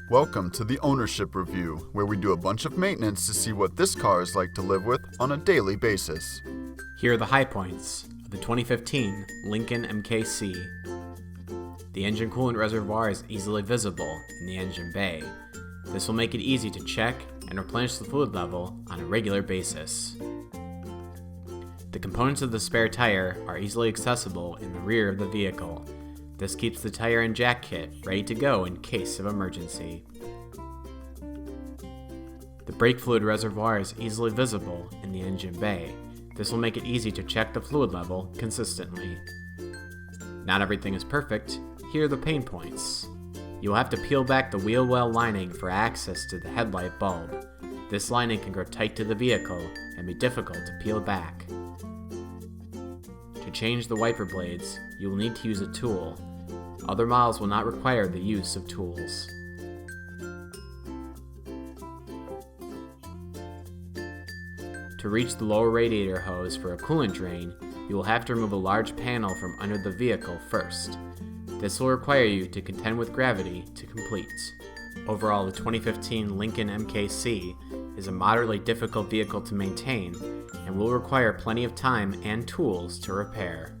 Welcome to the Ownership Review, where we do a bunch of maintenance to see what this car is like to live with on a daily basis. Here are the high points of the 2015 Lincoln MKC. The engine coolant reservoir is easily visible in the engine bay. This will make it easy to check and replenish the fluid level on a regular basis. The components of the spare tire are easily accessible in the rear of the vehicle. This keeps the tire and jack kit ready to go in case of emergency. The brake fluid reservoir is easily visible in the engine bay. This will make it easy to check the fluid level consistently. Not everything is perfect. Here are the pain points. You will have to peel back the wheel well lining for access to the headlight bulb. This lining can grow tight to the vehicle and be difficult to peel back. To change the wiper blades, you will need to use a tool. Other models will not require the use of tools. To reach the lower radiator hose for a coolant drain, you will have to remove a large panel from under the vehicle first. This will require you to contend with gravity to complete. Overall, the 2015 Lincoln MKC is a moderately difficult vehicle to maintain and will require plenty of time and tools to repair.